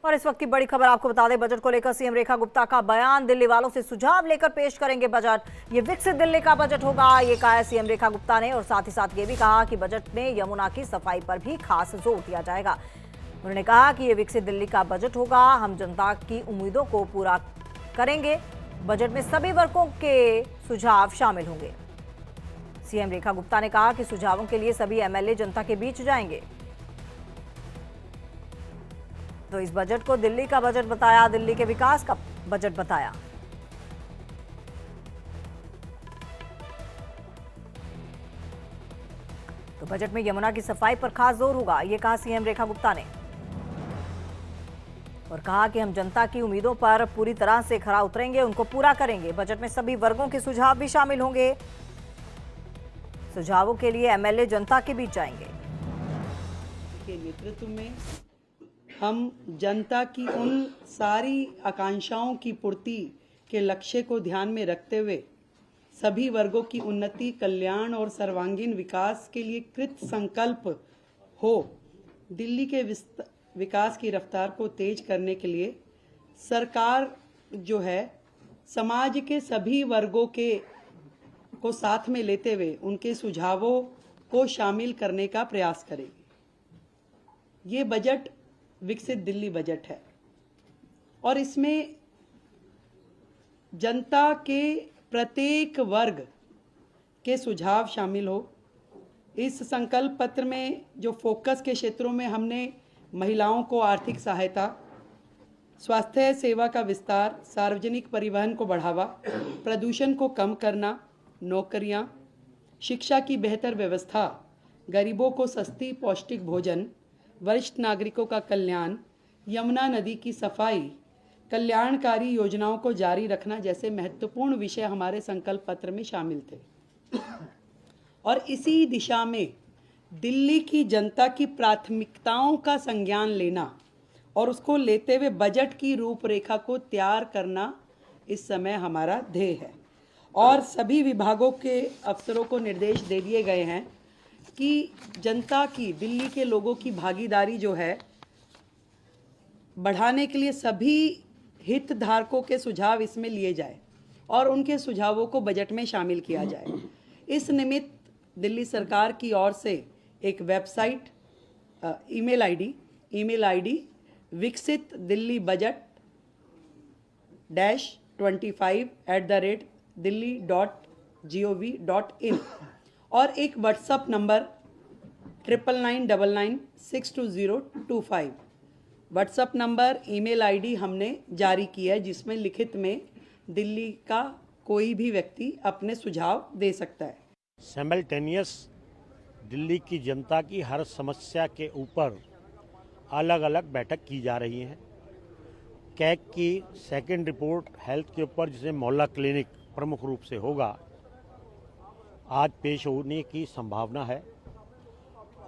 और इस वक्त की बड़ी खबर आपको बता दें, बजट को लेकर सीएम रेखा गुप्ता का बयान। दिल्ली वालों से सुझाव लेकर पेश करेंगे बजट। ये विकसित दिल्ली का बजट होगा, ये कहा है सीएम रेखा गुप्ता ने। और साथ ही साथ ये भी कहा कि बजट में यमुना की सफाई पर भी खास जोर दिया जाएगा। उन्होंने कहा कि ये विकसित दिल्ली का बजट होगा, हम जनता की उम्मीदों को पूरा करेंगे। बजट में सभी वर्गों के सुझाव शामिल होंगे। सीएम रेखा गुप्ता ने कहा कि सुझावों के लिए सभी एमएलए जनता के बीच जाएंगे। तो इस बजट को दिल्ली का बजट बताया, दिल्ली के विकास का बजट बताया। तो बजट में यमुना की सफाई पर खास जोर होगा, यह कहा सीएम रेखा गुप्ता ने। और कहा कि हम जनता की उम्मीदों पर पूरी तरह से खरा उतरेंगे, उनको पूरा करेंगे। बजट में सभी वर्गों के सुझाव भी शामिल होंगे। सुझावों के लिए एमएलए जनता के बीच जाएंगे। के नेतृत्व में हम जनता की उन सारी आकांक्षाओं की पूर्ति के लक्ष्य को ध्यान में रखते हुए सभी वर्गों की उन्नति, कल्याण और सर्वांगीण विकास के लिए कृत संकल्प हो। दिल्ली के विकास की रफ्तार को तेज करने के लिए सरकार जो है समाज के सभी वर्गों को साथ में लेते हुए उनके सुझावों को शामिल करने का प्रयास करेगी। ये बजट विकसित दिल्ली बजट है और इसमें जनता के प्रत्येक वर्ग के सुझाव शामिल हो। इस संकल्प पत्र में जो फोकस के क्षेत्रों में हमने महिलाओं को आर्थिक सहायता, स्वास्थ्य सेवा का विस्तार, सार्वजनिक परिवहन को बढ़ावा, प्रदूषण को कम करना, नौकरियां, शिक्षा की बेहतर व्यवस्था, गरीबों को सस्ती पौष्टिक भोजन, वरिष्ठ नागरिकों का कल्याण, यमुना नदी की सफाई, कल्याणकारी योजनाओं को जारी रखना जैसे महत्वपूर्ण विषय हमारे संकल्प पत्र में शामिल थे। और इसी दिशा में दिल्ली की जनता की प्राथमिकताओं का संज्ञान लेना और उसको लेते हुए बजट की रूपरेखा को तैयार करना इस समय हमारा ध्येय है। और सभी विभागों के अफसरों को निर्देश दे दिए गए हैं कि जनता की, दिल्ली के लोगों की भागीदारी जो है बढ़ाने के लिए सभी हितधारकों के सुझाव इसमें लिए जाए और उनके सुझावों को बजट में शामिल किया जाए। इस निमित्त दिल्ली सरकार की ओर से एक वेबसाइट, ईमेल आईडी विकसित दिल्ली बजट -25@delhi.gov.in और एक WhatsApp number 9999962025 WhatsApp number, email ID हमने जारी की है, जिसमें लिखित में दिल्ली का कोई भी व्यक्ति अपने सुझाव दे सकता है। साइमल्टेनियस दिल्ली की जनता की हर समस्या के ऊपर अलग अलग बैठक की जा रही है। कैग की सेकंड रिपोर्ट हेल्थ के ऊपर, जिसे मोहल्ला क्लिनिक प्रमुख रूप से होगा, आज पेश होने की संभावना है।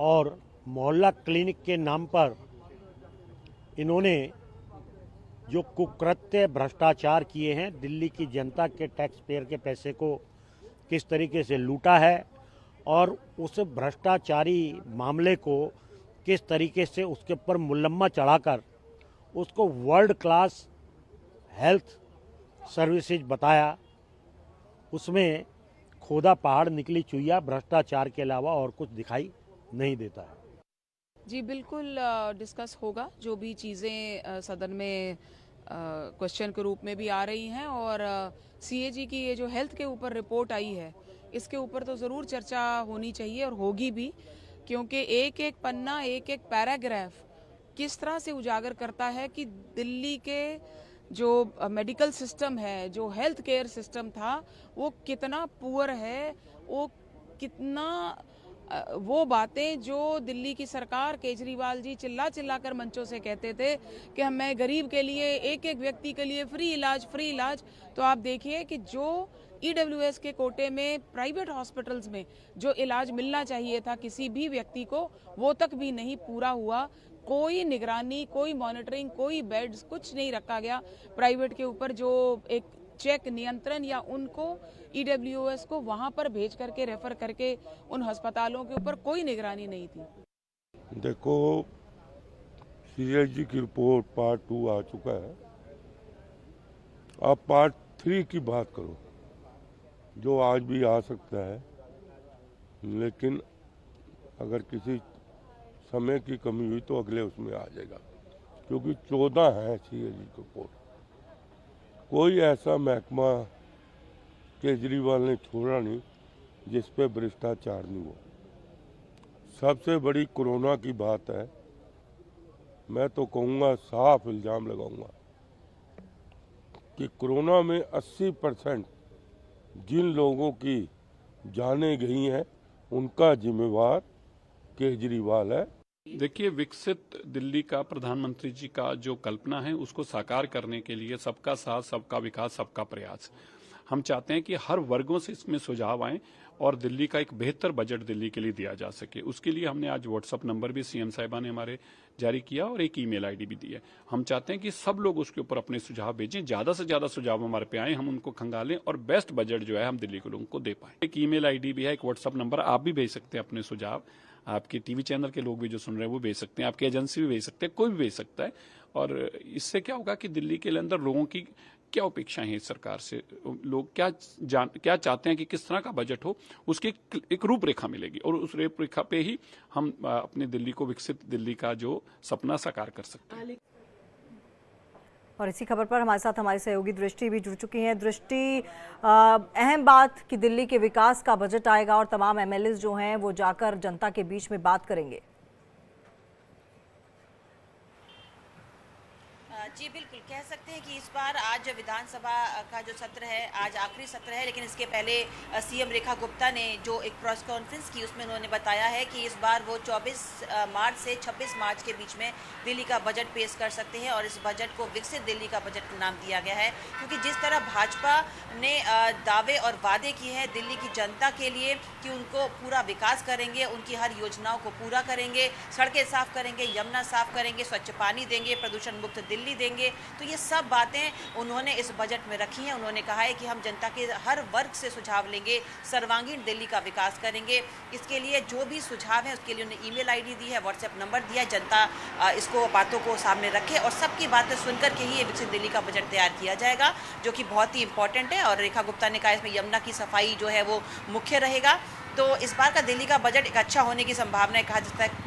और मोहल्ला क्लिनिक के नाम पर इन्होंने जो कुकृत्य भ्रष्टाचार किए हैं, दिल्ली की जनता के टैक्स पेयर के पैसे को किस तरीके से लूटा है और उस भ्रष्टाचारी मामले को किस तरीके से उसके ऊपर मुलम्मा चढ़ाकर उसको वर्ल्ड क्लास हेल्थ सर्विसेज बताया, उसमें खोदा पहाड़ निकली चुईया, भ्रष्टाचार के अलावा और कुछ दिखाई नहीं देता है। जी बिल्कुल, डिस्कस होगा। जो भी चीज़ें सदन में क्वेश्चन के रूप में भी आ रही हैं और सीएजी की ये जो हेल्थ के ऊपर रिपोर्ट आई है, इसके ऊपर तो ज़रूर चर्चा होनी चाहिए और होगी भी, क्योंकि एक एक पन्ना, एक एक पैराग्राफ किस तरह से उजागर करता है कि दिल्ली के जो मेडिकल सिस्टम है, जो हेल्थ केयर सिस्टम था, वो कितना पुअर है, वो कितना वो बातें जो दिल्ली की सरकार, केजरीवाल जी चिल्ला कर मंचों से कहते थे कि मैं गरीब के लिए, एक एक व्यक्ति के लिए फ्री इलाज। तो आप देखिए कि जो ईडब्ल्यूएस के कोटे में प्राइवेट हॉस्पिटल्स में जो इलाज मिलना चाहिए था किसी भी व्यक्ति को, वो तक भी नहीं पूरा हुआ। कोई निगरानी, कोई मॉनिटरिंग, कोई बेड्स, कुछ नहीं रखा गया प्राइवेट के ऊपर, जो एक चेक नियंत्रण या उनको ईडब्ल्यूएस को वहां पर भेज करके रेफर करके उन अस्पतालों के ऊपर कोई निगरानी नहीं थी। देखो, सीएजी की रिपोर्ट पार्ट 2 आ चुका है। आप पार्ट 3 की बात करो, जो आज भी आ सकता है, लेकिन अगर किसी समय की कमी हुई तो अगले उसमें आ जाएगा, क्योंकि 14 है सीएजी की रिपोर्ट। कोई ऐसा महकमा केजरीवाल ने छोड़ा नहीं जिस पे भ्रष्टाचार नहीं हो। सबसे बड़ी कोरोना की बात है, मैं तो कहूँगा, साफ इल्ज़ाम लगाऊंगा कि कोरोना में 80% जिन लोगों की जानें गई हैं उनका जिम्मेवार केजरीवाल है। देखिए, विकसित दिल्ली का प्रधानमंत्री जी का जो कल्पना है उसको साकार करने के लिए सबका साथ, सबका विकास, सबका प्रयास। हम चाहते हैं कि हर वर्गों से इसमें सुझाव आए और दिल्ली का एक बेहतर बजट दिल्ली के लिए दिया जा सके। उसके लिए हमने आज व्हाट्सएप नंबर भी सीएम साहिबा ने हमारे जारी किया और एक ईमेल आईडी भी दी है। हम चाहते हैं कि सब लोग उसके ऊपर अपने सुझाव भेजें, ज्यादा से ज्यादा सुझाव हमारे पे आए, हम उनको खंगालें और बेस्ट बजट जो है हम दिल्ली के लोगों को दे पाए। एक ईमेल आईडी भी है, एक व्हाट्सएप नंबर, आप भी भेज सकते हैं अपने सुझाव। आपके टीवी चैनल के लोग भी जो सुन रहे हैं वो भेज सकते हैं, आपकी एजेंसी भी भेज सकते हैं, कोई भी भेज सकता है। और इससे क्या होगा कि दिल्ली के अंदर लोगों की क्या अपेक्षाएं हैं इस सरकार से, लोग क्या चाहते हैं कि किस तरह का बजट हो, उसकी एक रूपरेखा मिलेगी और उस रूपरेखा पे ही हम अपने दिल्ली को, विकसित दिल्ली का जो सपना साकार कर सकते हैं। और इसी खबर पर हमारे साथ हमारी सहयोगी दृष्टि भी जुड़ चुकी हैं। दृष्टि, अहम बात कि दिल्ली के विकास का बजट आएगा और तमाम एमएलए जो हैं वो जाकर जनता के बीच में बात करेंगे। जी बिल्कुल, कह सकते हैं कि इस बार आज विधानसभा का जो सत्र है, आज आखिरी सत्र है, लेकिन इसके पहले सीएम रेखा गुप्ता ने जो एक प्रेस कॉन्फ्रेंस की उसमें उन्होंने बताया है कि इस बार वो 24 मार्च से 26 मार्च के बीच में दिल्ली का बजट पेश कर सकते हैं और इस बजट को विकसित दिल्ली का बजट नाम दिया गया है, क्योंकि जिस तरह भाजपा ने दावे और वादे किए हैं दिल्ली की जनता के लिए कि उनको पूरा विकास करेंगे, उनकी हर योजनाओं को पूरा करेंगे, सड़कें साफ करेंगे, यमुना साफ करेंगे, स्वच्छ पानी देंगे, प्रदूषण मुक्त दिल्ली देंगे, तो ये सब बातें उन्होंने इस बजट में रखी हैं। उन्होंने कहा है कि हम जनता के हर वर्ग से सुझाव लेंगे, सर्वांगीण दिल्ली का विकास करेंगे। इसके लिए जो भी सुझाव है उसके लिए उन्होंने ईमेल आईडी दी है, व्हाट्सएप नंबर दिया है। जनता इसको बातों को सामने रखे और सबकी बातें सुनकर के ही ये विकसित दिल्ली का बजट तैयार किया जाएगा, जो कि बहुत ही इंपॉर्टेंट है। और रेखा गुप्ता ने कहा इसमें यमुना की सफाई जो है वो मुख्य रहेगा। तो इस बार का दिल्ली का बजट एक अच्छा होने की संभावना कहा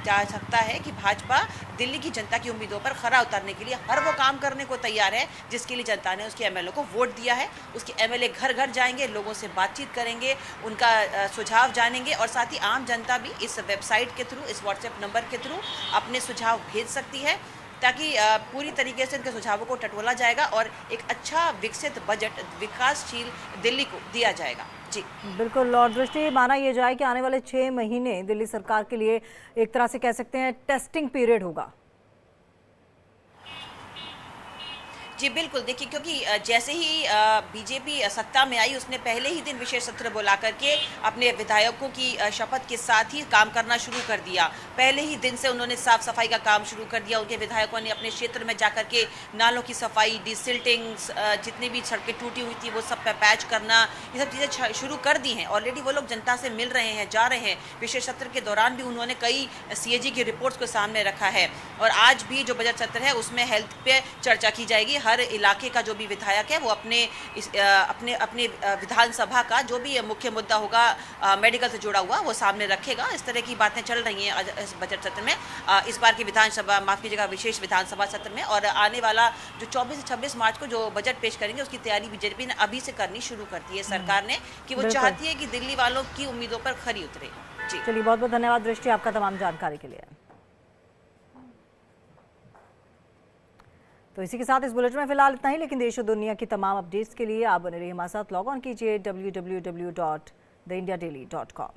जा सकता है कि भाजपा दिल्ली की जनता की उम्मीदों पर खरा उतरने के लिए हर वो काम करने को तैयार है जिसके लिए जनता ने उसके एमएलए को वोट दिया है। उसके एमएलए घर घर जाएंगे, लोगों से बातचीत करेंगे, उनका सुझाव जानेंगे और साथ ही आम जनता भी इस वेबसाइट के थ्रू, इस व्हाट्सएप नंबर के थ्रू अपने सुझाव भेज सकती है, ताकि पूरी तरीके से उनके सुझावों को टटोला जाएगा और एक अच्छा विकसित बजट, विकासशील दिल्ली को दिया जाएगा। जी बिल्कुल। और दृष्टि, माना यह जाए कि आने वाले 6 महीने दिल्ली सरकार के लिए एक तरह से कह सकते हैं टेस्टिंग पीरियड होगा। जी बिल्कुल, देखिए क्योंकि जैसे ही बीजेपी सत्ता में आई उसने पहले ही दिन विशेष सत्र बुला करके अपने विधायकों की शपथ के साथ ही काम करना शुरू कर दिया। पहले ही दिन से उन्होंने साफ सफाई का काम शुरू कर दिया। उनके विधायकों ने अपने क्षेत्र में जाकर के नालों की सफाई, डिसिल्टिंग, जितनी भी सड़कें टूटी हुई थी वो सब पे पैच करना, ये सब चीज़ें शुरू कर दी हैं। ऑलरेडी वो लोग जनता से मिल रहे हैं, जा रहे हैं। विशेष सत्र के दौरान भी उन्होंने कई सीएजी की रिपोर्ट्स को सामने रखा है और आज भी जो बजट सत्र है उसमें हेल्थ पे चर्चा की जाएगी। हर इलाके का जो भी विधायक है वो अपने विधानसभा का जो भी मुख्य मुद्दा होगा मेडिकल से जुड़ा हुआ वो सामने रखेगा। इस तरह की बातें चल रही हैं इस बजट सत्र में, इस बार की विधानसभा, माफ कीजिएगा, विशेष विधानसभा सत्र में। और आने वाला जो 24 से 26 मार्च को जो बजट पेश करेंगे उसकी तैयारी बीजेपी ने अभी से करनी शुरू कर दी है सरकार ने, कि वो चाहती है कि दिल्ली वालों की उम्मीदों पर खरी उतरे। जी चलिए, बहुत बहुत धन्यवाद दृष्टि आपका तमाम जानकारी के लिए। तो इसी के साथ इस बुलेटिन में फिलहाल इतना ही, लेकिन देश और दुनिया की तमाम अपडेट्स के लिए आप बने रहिए हमारे साथ। लॉग ऑन कीजिए www.theindiadaily.com।